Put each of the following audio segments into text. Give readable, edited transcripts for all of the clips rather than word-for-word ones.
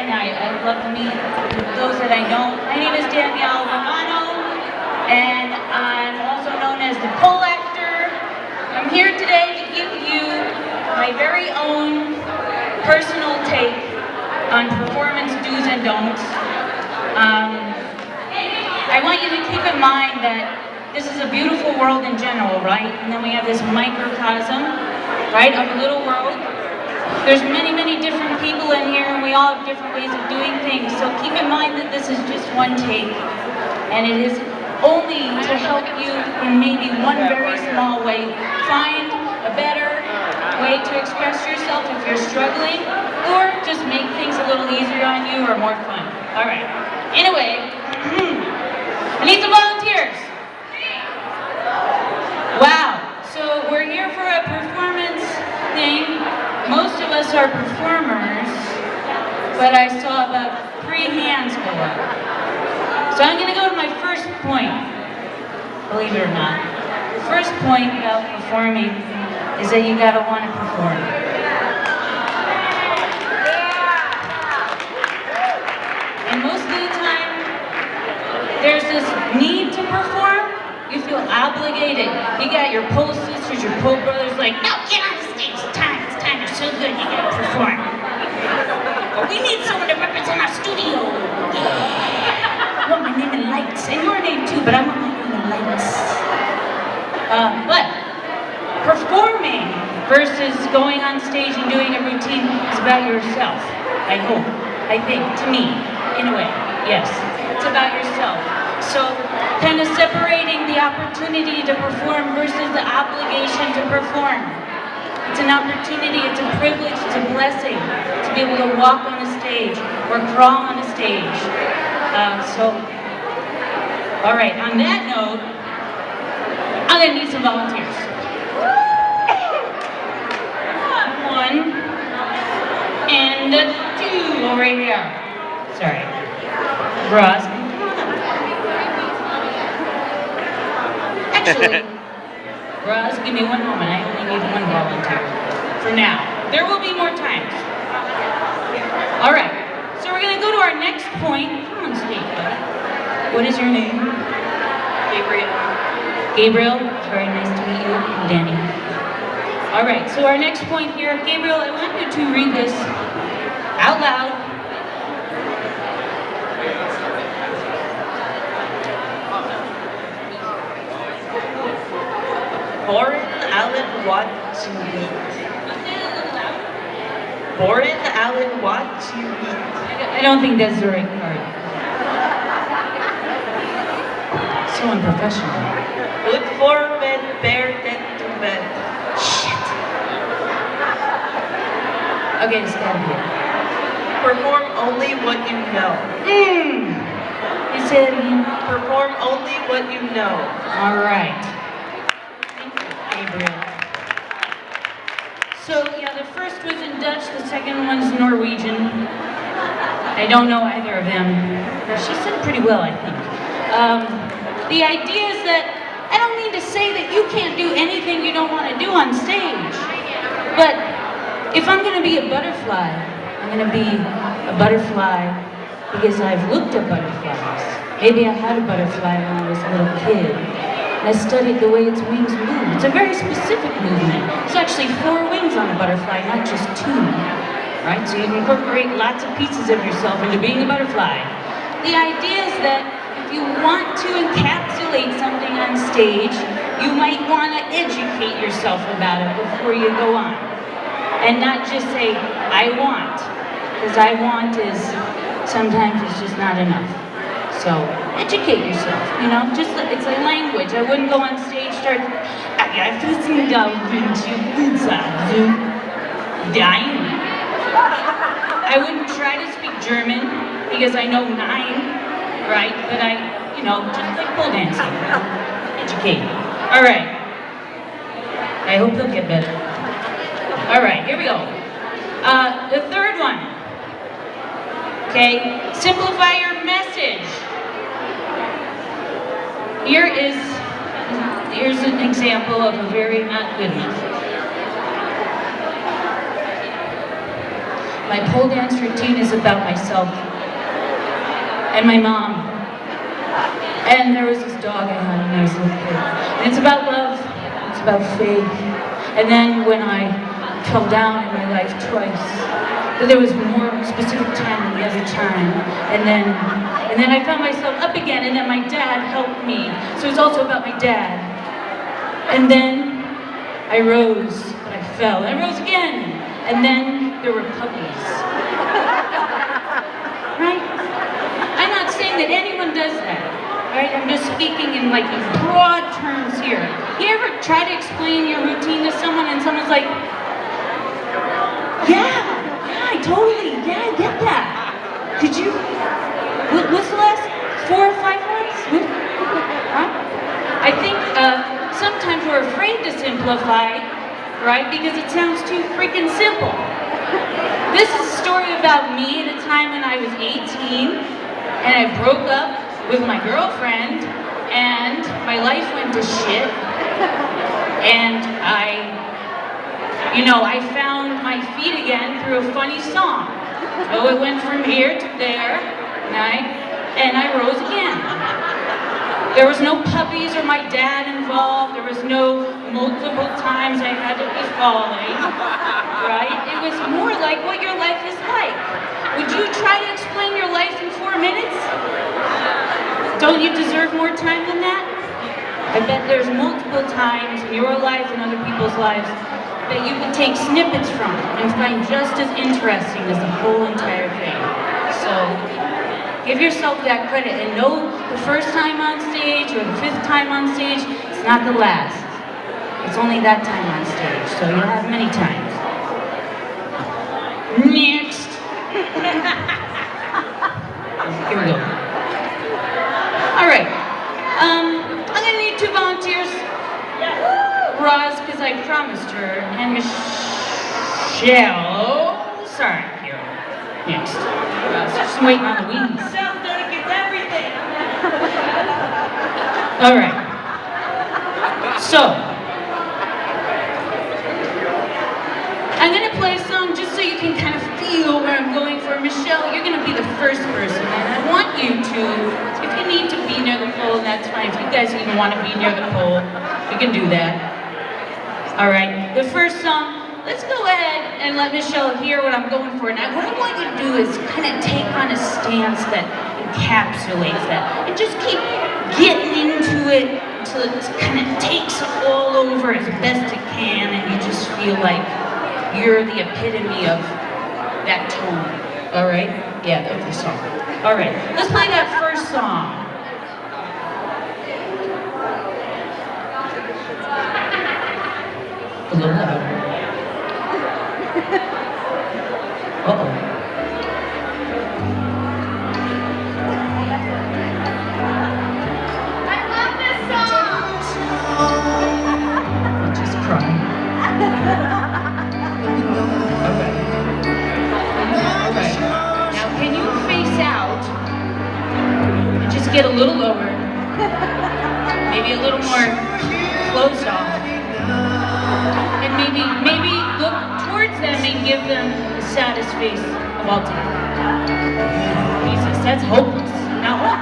and I'd love to meet those that I know. My name is Danielle Romano, and I'm also known as ThePoleActor. I'm here today to give you my very own personal take on performance do's and don'ts. I want you to keep in mind that this is a beautiful world in general, right? And then we have this microcosm, right, of a little world. There's many, many different people in here, and we all have different ways of doing things. So keep in mind that this is just one take, and it is only to help you in maybe one very small way find a better way to express yourself if you're struggling, or just make things a little easier on you or more fun. All right. Anyway, I need some volunteers. Wow. So we're here for a performance thing. Most of us are performers, but I saw about 3 hands go up. So I'm going to go to my first point, believe it or not. The first point about performing is that you got to want to perform. And most of the time, there's this need to perform. You feel obligated. You got your pole sisters, your pole brothers like, no, get on the stage, it's time, you're so good, you gotta perform. Or we need someone to represent our studio. Yeah. I want my name in lights, and your name too, but I want my name in lights. But performing versus going on stage and doing a routine is about yourself, I hope, I think, to me, in a way, yes. It's about yourself. So, kind of separating the opportunity to perform versus the obligation to perform. It's an opportunity, it's a privilege, it's a blessing to be able to walk on a stage or crawl on a stage. All right, on that note, I'm going to need some volunteers. 1 and 2 over here. Sorry. Ross. Actually, Ross, give me 1 moment. I only need 1 volunteer for now. There will be more times. All right. So we're going to go to our next point. Come on stage, buddy. What is your name? Gabriel. Gabriel. Very nice to meet you. I'm Danny. All right. So our next point here, Gabriel, I want you to read this out loud. Born Alan Watt to eat. Born Alan Watt to eat. I don't think that's the right part. So unprofessional. Good for men, bear dead to men. Shit. Okay, it's gotta be it. Perform only what you know. You said it again. Perform only what you know. All right. Gabriel. So yeah, the first was in Dutch, the second one's Norwegian. I don't know either of them. She said pretty well, I think. The idea is that I don't mean to say that you can't do anything you don't want to do on stage. But if I'm going to be a butterfly, I'm going to be a butterfly because I've looked at butterflies. Maybe I had a butterfly when I was a little kid. I studied the way its wings move. It's a very specific movement. There's actually 4 wings on a butterfly, not just 2. Right? So you can incorporate lots of pieces of yourself into being a butterfly. The idea is that if you want to encapsulate something on stage, you might want to educate yourself about it before you go on. And not just say, I want. Because I want is, sometimes it's just not enough. So, educate yourself, you know, just it's like language. I wouldn't go on stage, start, I wouldn't try to speak German, because I know 9, right, but I, you know, just like pole dancing, educate. All right, I hope they'll get better. All right, here we go. The third one, okay, simplify your message. Here's an example of a very not good one. My pole dance routine is about myself and my mom. And there was this dog I had when I was a little kid. And it's about love, it's about faith. And then when I fell down in my life twice, but there was more specific time than the other time. And then I found myself up again, and then my dad helped me. So it's also about my dad. And then I rose, but I fell. And I rose again. And then there were puppies. Right? I'm not saying that anyone does that. Right? I'm just speaking in like broad terms here. You ever try to explain your routine to someone and someone's like, yeah, I get that. Could you, what's the last 4 or 5 months? Huh? I think sometimes we're afraid to simplify, right? Because it sounds too freaking simple. This is a story about me at a time when I was 18 and I broke up with my girlfriend and my life went to shit. And I found my feet again through a funny song. So it went from here to there, and I rose again. There was no puppies or my dad involved. There was no multiple times I had to be falling, right? It was more like what your life is like. Would you try to explain your life in 4 minutes? Don't you deserve more time than that? I bet there's multiple times in your life and other people's lives that you can take snippets from and find just as interesting as the whole entire thing. So, give yourself that credit and know the first time on stage or the 5th time on stage, it's not the last. It's only that time on stage, so you'll have many times. Next! Here we go. Alright, I'm gonna need 2 volunteers. Roz, because I promised her, and Michelle. Sorry, here. Next. Roz, just waiting on the wings. Michelle dedicates everything. All right. So, I'm going to play a song just so you can kind of feel where I'm going for. Michelle, you're going to be the first person, and I want you to, if you need to be near the pole, that's fine. If you guys even want to be near the pole, you can do that. All right, the first song, let's go ahead and let Michelle hear what I'm going for. Now, what I want you to do is kind of take on a stance that encapsulates that and just keep getting into it until it kind of takes all over as best it can and you just feel like you're the epitome of that tone. All right? Yeah, of the song. All right, let's play that first song. A little louder. Uh-oh. I love this song! I'm just crying. Okay. Now can you face out and just get a little lower? Maybe a little more closed off. And maybe look towards them and give them the saddest face of all time. Jesus, that's hopeless. Now hold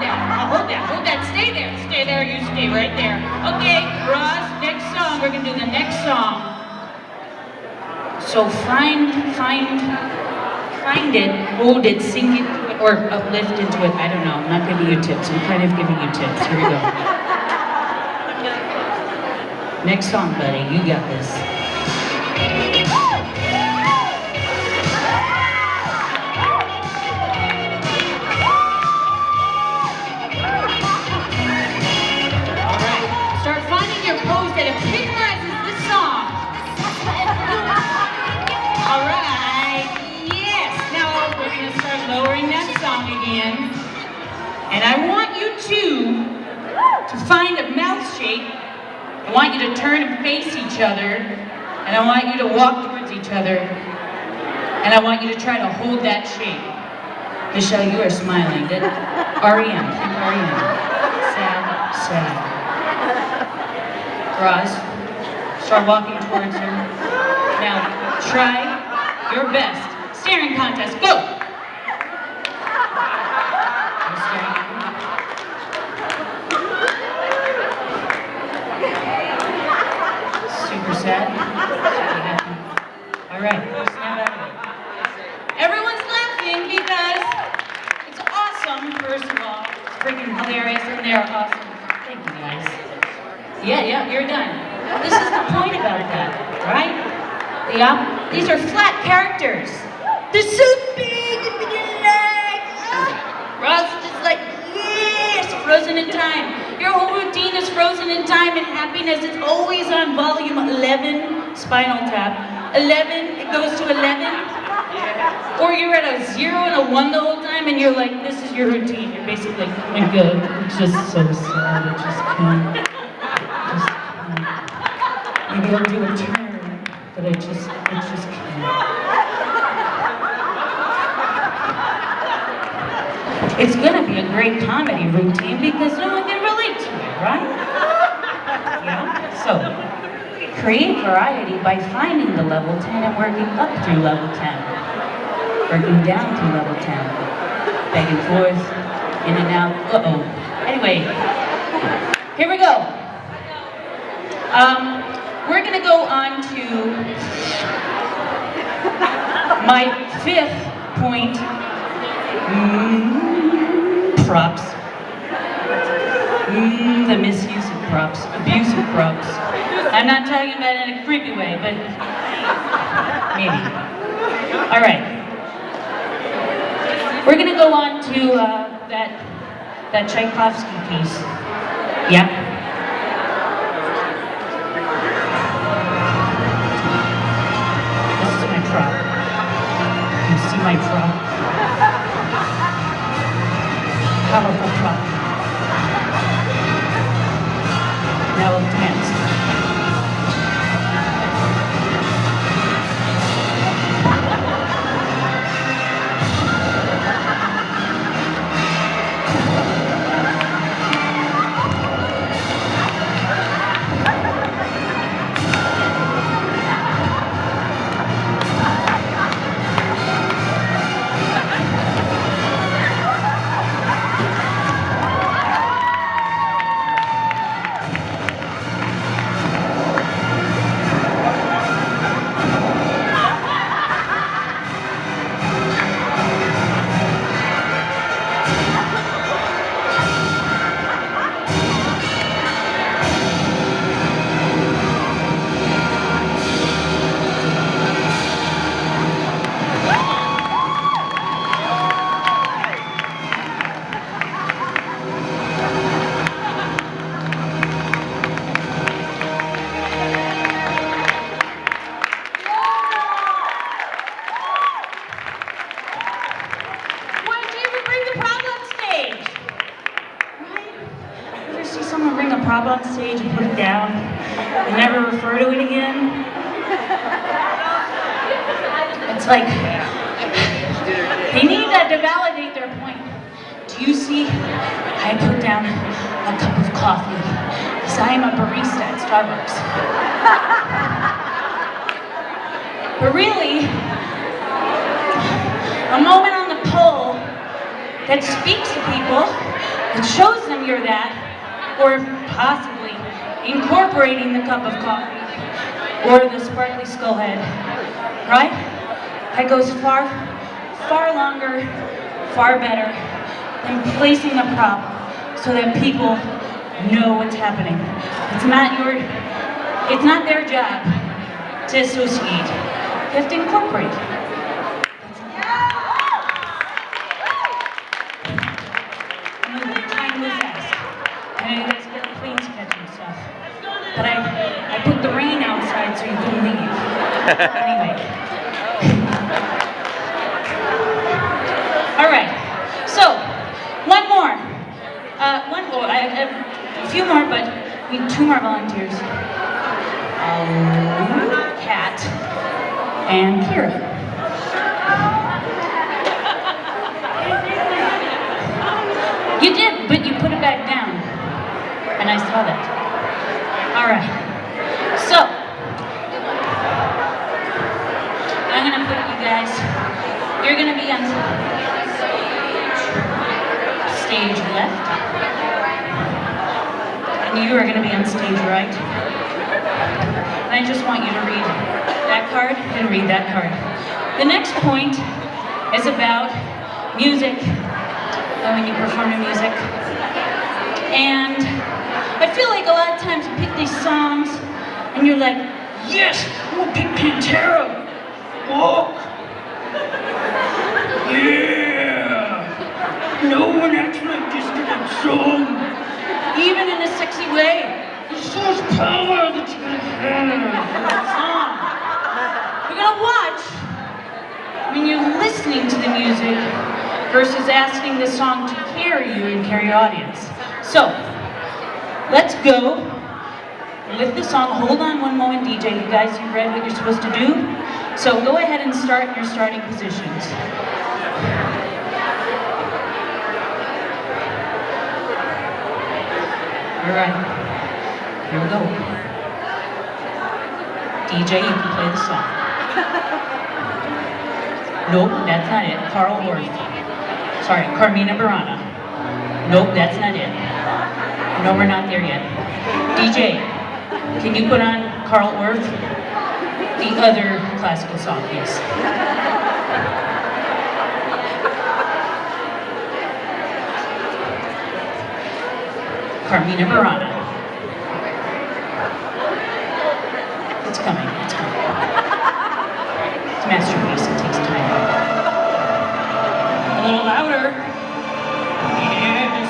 that, stay there, you stay right there. Okay, Roz, next song, we're gonna do the next song. So find it, hold it, sink into it, or uplift into it, I don't know, I'm not giving you tips, I'm kind of giving you tips, here we go. Next song, buddy, you got this. Alright, start finding your pose that epitomizes this song. Alright, yes, now we're going to start lowering that song again. And I want you to find a mouth shape. I want you to turn and face each other, and I want you to walk towards each other, and I want you to try to hold that shape. Michelle, you are smiling. R.E.M. R.E.M. Sad. Roz, start walking towards her. Now, try your best. Staring contest, go! Super sad. All right, snap out of it. Everyone's laughing because it's awesome, first of all. It's freaking hilarious, and they're awesome. Thank you, guys. Yeah, you're done. This is the point about that, right? These are flat characters. They're so big and big and legs. Ross is like, yes, frozen in time. Your whole routine is frozen in time, and happiness is always on volume 11, Spinal Tap. 11, it goes to 11. Or you're at a 0 and a 1 the whole time, and you're like, this is your routine. You're basically like, oh my God, it's just so sad, I just can't. Maybe I'll do a turn, but I just can't. It's gonna be a great comedy routine because no one can relate to it, right? Yeah? So, create variety by finding the level 10 and working up through level 10. Working down through level 10. Back and forth, in and out. Uh-oh. Anyway, here we go. We're gonna go on to my 5th point. Props. The misuse of props. Abuse of props. I'm not talking about it in a creepy way, but maybe. All right. We're gonna go on to that Tchaikovsky piece. Yep. This is my prop. You see my prop? Powerful prop. Now we'll dance. Prop on stage and put it down and never refer to it again. It's like they need that to validate their point. Do you see? I put down a cup of coffee because I am a barista at Starbucks. But really, a moment on the pole that speaks to people, that shows them you're that, or possibly incorporating the cup of coffee or the sparkly skull head, right? That goes far, far longer, far better than placing a prop so that people know what's happening. It's not their job to associate. You have to incorporate. You guys get the planes catching stuff. But I put the rain outside so you couldn't leave. Anyway. All right. So, one more. I have a few more, but we need 2 more volunteers. Kat and Kira. You did, but you put it back down. And I saw that. All right. So, I'm gonna put you guys You're going to be on stage left, and you are going to be on stage right. And I just want you to read that card and read that card. The next point is about music, when you perform in music. And I feel like a lot of times you pick these songs and you're like, yes, we'll pick Pantera. Walk. Yeah. No one acts like this to that song. Even in a sexy way. There's so much power that you're gonna have in that song. You're gonna watch when you're listening to the music versus asking the song to carry you and carry your audience. So, let's go with the song. Hold on one moment, DJ. You guys, you read what you're supposed to do? So go ahead and start your starting positions. All right, here we go. DJ, you can play the song. Nope, that's not it. Carl Orff. Sorry, Carmina Burana. Nope, that's not it. No, we're not there yet. DJ, can you put on Carl Orff? The other classical song, please. Carmina Burana. It's coming, it's coming. It's a masterpiece, it takes time. A little louder. Yes.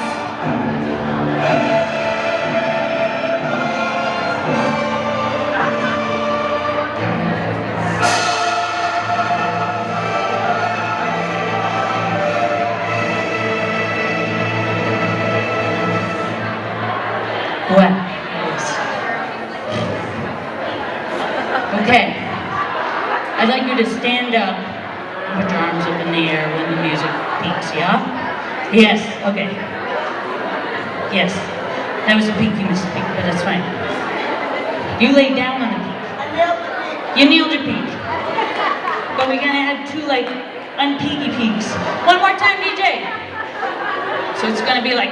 Well, okay. I'd like you to stand up and put your arms up in the air when the music peaks, yeah? Yes, okay. Yes, that was a peaky mistake, but that's fine. You laid down on the peak. I nailed the peak. You nailed your peak. But we're gonna add two like unpeaky peaks. One more time, DJ. So it's gonna be like.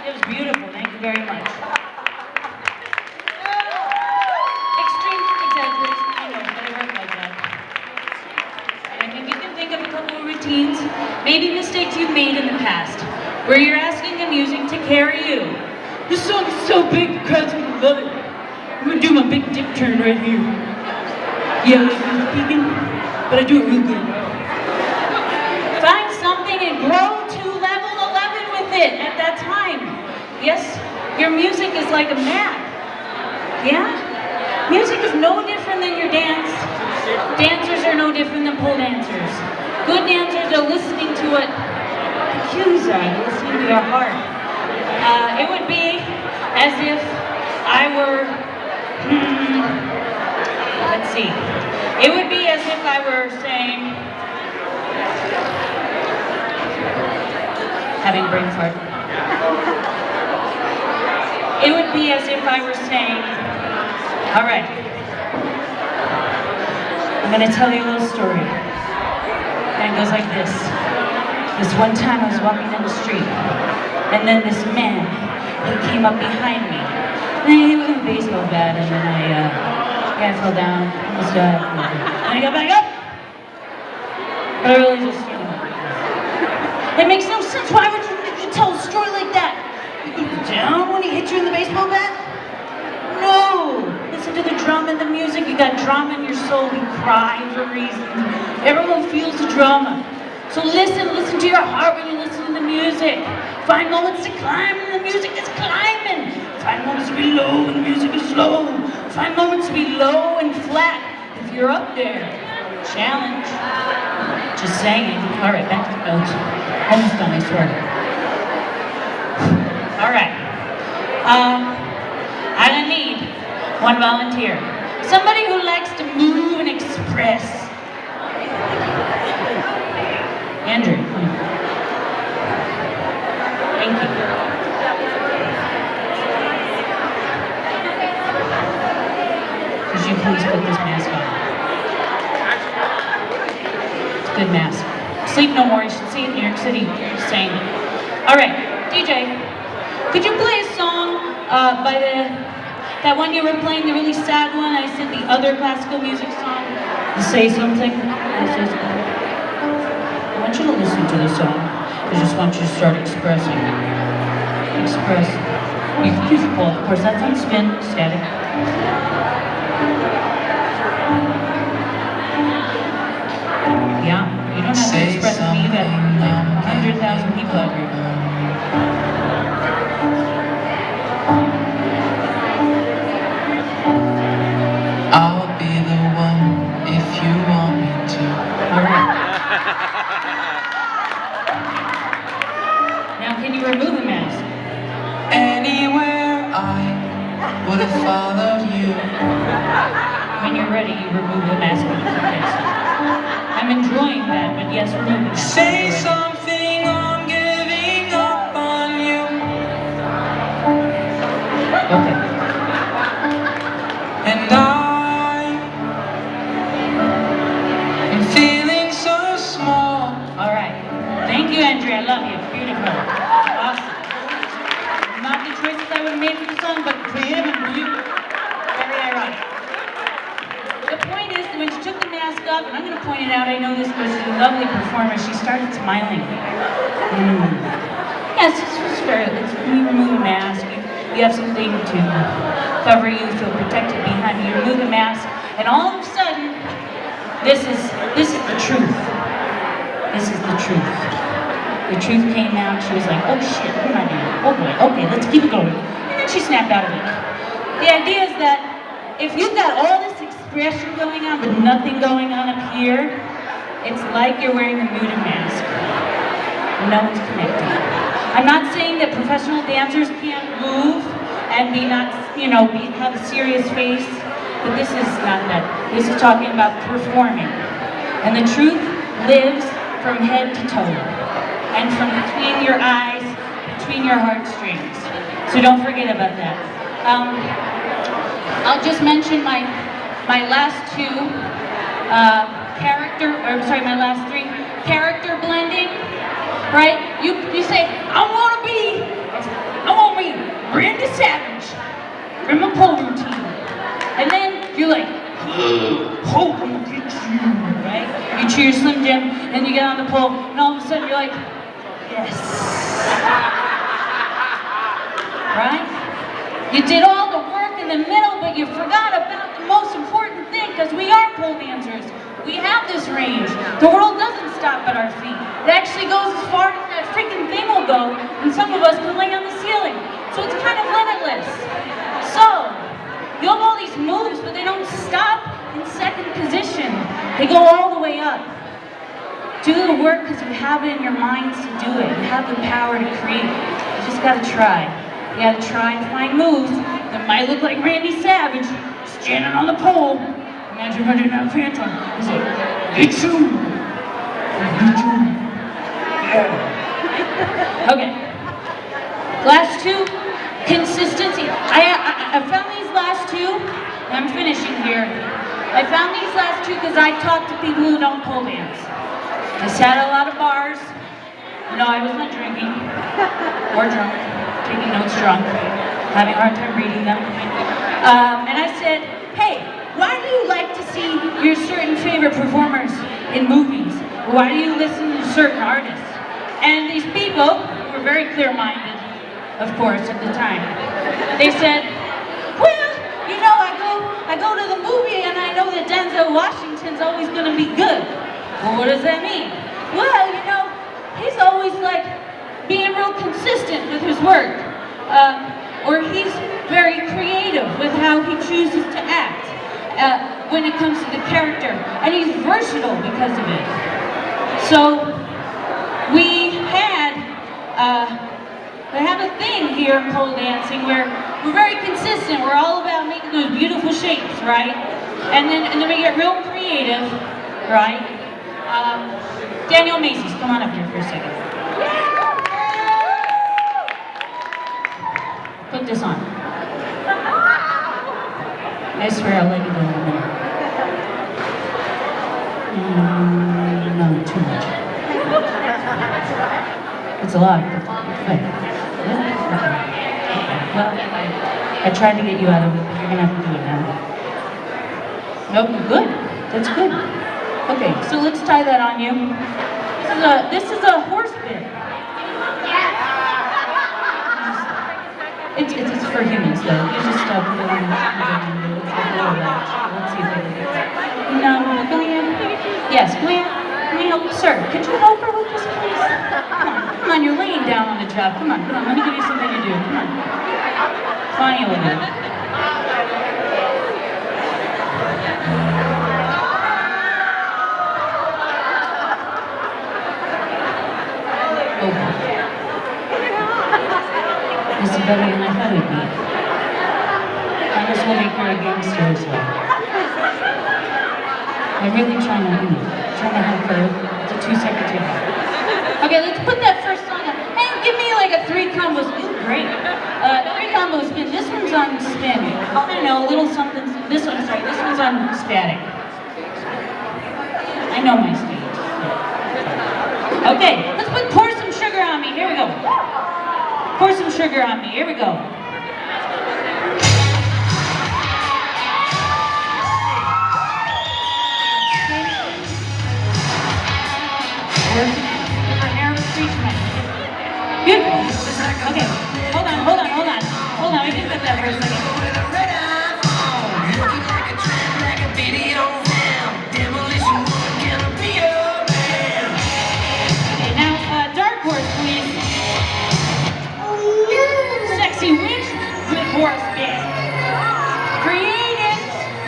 It was beautiful, thank you very much. Extreme exaggeration, I know, but I work like that. I think you can think of a couple of routines, maybe mistakes you've made in the past, where you're asking the music to carry you. This song is so big, the crowd's gonna love it. I'm gonna do my big dip turn right here. Yeah, I'm speaking, but I do it real good. Find something and grow to level 11 with it at that time. Yes, your music is like a map. Yeah? Music is no different than your dance. Dancers are no different than pole dancers. Good dancers are listening to what the cues are, listening to their heart. It would be as if I were, let's see. It would be as if I were saying, having a brain fart. It would be as if I were saying, all right, I'm going to tell you a little story. And it goes like this. This one time I was walking down the street, and then this man, he came up behind me. And he was a baseball bat, and then I fell down, almost died. And I got back up. But I really just, it makes no sense. Why would you tell a story like that? You go down when he hit you in the baseball bat? No! Listen to the drum and the music. You got drama in your soul. You cry for reasons. Everyone feels the drama. So listen to your heart when you listen to the music. Find moments to climb when the music is climbing. Find moments to be low when the music is slow. Find moments to be low and flat if you're up there. Challenge. Just saying. All right, back to the boat. Almost done, I swear. All right. I'm gonna need one volunteer. Somebody who likes to move and express. Andrew. Thank you. Could you please put this mask on? It's a good mask. Sleep no more. You should see it in New York City. Just saying. All right, DJ, could you play a song by that one you were playing, the really sad one? I said the other classical music song. Say something. I want you to listen to the song. I just want you to start expressing. Express. You can use the pole, of course. That's on spin, static. Yeah, you don't have to express me. You got like 100,000 people out here. I'll be the one if you want me to. All right. Now, can you remove the mask? Anywhere I would have followed you. When you're ready, you remove the mask. I'm enjoying that, but yes, remove the mask. Say something, I'm giving up on you. Okay. And I'm feeling so small. All right. Thank you, Andrea. I love you. Beautiful. Awesome. Not the choices I would have made for the song, but creative and beautiful. Very ironic. The point is that when she took the mask off, and I'm going to point it out, I know this because she's a lovely performer, she started smiling. Yes, it's fair. When you remove a mask, you have something to cover you, feel protected behind you. You remove the mask, and all of a sudden, this is the truth. This is the truth. The truth came out. She was like, oh shit, what am I doing? Oh boy, okay, let's keep it going. And then she snapped out of it. The idea is that if you've got all this expression going on, but nothing going on up here, it's like you're wearing a muted mask. No one's connected. I'm not saying that professional dancers can't move and be not, have a serious face, but this is not that. This is talking about performing. And the truth lives from head to toe, and from between your eyes, between your heartstrings. So don't forget about that. I'll just mention my last two my last three character blending. Right? You say, I want to be Randy Savage from a pole routine, and then you're like, pole will get you, right? You cheer Slim Jim, and you get on the pole, and all of a sudden you're like, yes. Right? You did all the work in the middle, but you forgot about the most important thing, because we are pole dancers. We have this range. The world doesn't stop at our feet. It actually goes as far as that freaking thing will go, and some of us can lay on the ceiling. So it's kind of limitless. So, you have all these moves, but they don't stop in second position. They go all the way up. Do the work because you have it in your minds to do it. You have the power to create. You just gotta try. You gotta try and find moves that might look like Randy Savage standing on the pole. Imagine running that phantom. He's like, get you! Get you! Yeah. Okay. Last two, consistency. I found these last two, and I'm finishing here. I found these last two because I talked to people who don't pole dance. I sat at a lot of bars. No, I was not drinking or drunk, taking notes drunk, having a hard time reading them. And I said, hey, why do you like to see your certain favorite performers in movies? Why do you listen to certain artists? And these people were very clear-minded, of course, at the time. They said, well, I go to the movie and I know that Denzel Washington's always going to be good. Well, what does that mean? Well, he's always like being real consistent with his work. or he's very creative with how he chooses to act when it comes to the character, and he's versatile because of it. So we have a thing here in pole dancing where we're very consistent. We're all about making those beautiful shapes, right? And then we get real creative, right? Danielle Macy's, come on up here for a second. Put this on. I swear I'll let you go in a minute. No, too much. It's a lot. Okay. Well, I tried to get you out of it, but you're gonna have to do it now. Nope, good. That's good. Okay, so let's tie that on you. This is a horse bit. It's for humans though. You just put it on. It's like a little latch. Let's see if I can get that. No, come here. Yes, come here. Can you help, sir? Could you help her with this, please? Come on, you're laying down on the job. Come on, let me give you something to do. Come on. Fine, you little bit. Okay. This is better than I thought it would be. I just want to make her a gangster as well. I'm really trying to help her. It's a 2-second tune. Okay, let's put that first song on. And give me like a 3 combo spin. Ooh, great. 3 combo spin. This one's on spin. I don't know, a little something. This one's on static. I know my stage. Okay, let's pour some sugar on me. Here we go. Pour some sugar on me. Here we go. Beautiful. Okay, hold on. We can put that for a second. Okay, now dark horse, please. Sexy witch with horse bit. Creative,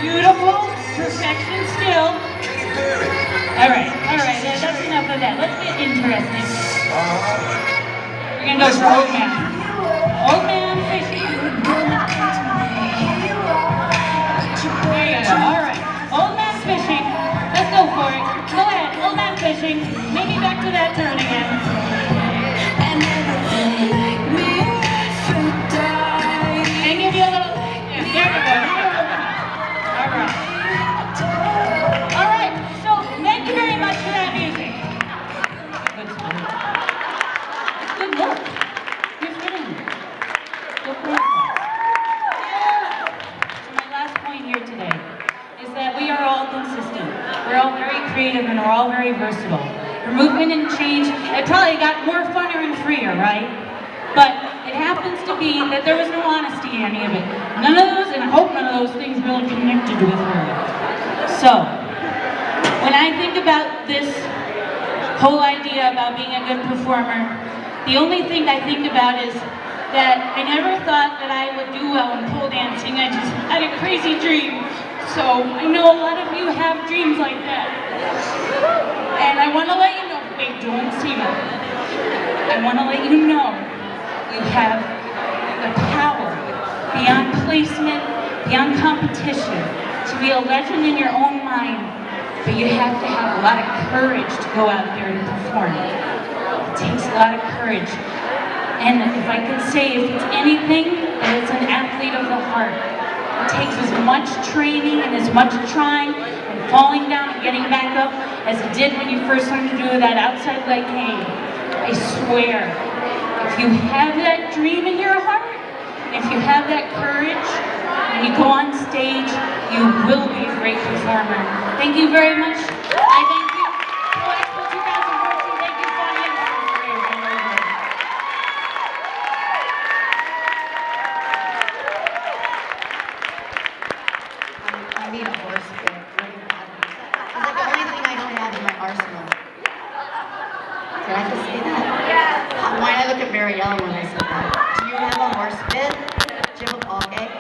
beautiful, perfection still. All right, that's enough of that. Let's get interesting. We're gonna go for old man. Old man fishing. There you go, all right. Old man fishing. Let's go for it. Go ahead, old man fishing. Maybe back to that turn again. And give you a little, there you go. All right. All right, so thank you very much for that music. Good stuff. Good work. Who's winning? Good work. So my last point here today is that we are all consistent. We're all very creative and we're all very versatile. The movement and change, it probably got more funner and freer, right? But it happens to be that there was no honesty in any of it. None of those, and I hope none of those things really connected with her. So, when I think about this whole idea about being a good performer, the only thing I think about is that I never thought that I would do well in pole dancing. I just had a crazy dream. So I know a lot of you have dreams like that. And I want to let you know, wait, don't see that. I want to let you know you have the power beyond placement, beyond competition, to be a legend in your own mind. But you have to have a lot of courage to go out there and perform. It takes a lot of courage. And if I could say, if it's anything, then it's an athlete of the heart. It takes as much training and as much trying and falling down and getting back up as it did when you first learned to do that outside leg hang. I swear, if you have that dream in your heart, if you have that courage, when you go on stage, you will be a great performer. Thank you very much. I thank you. Expo 2014, thank you for your I need a horse bit really badly. It's like the only thing I don't have in my arsenal. Did I just say that? Yes. Why did I look at Mariella when I said that? Do you have a horse bit? ThePoleActor.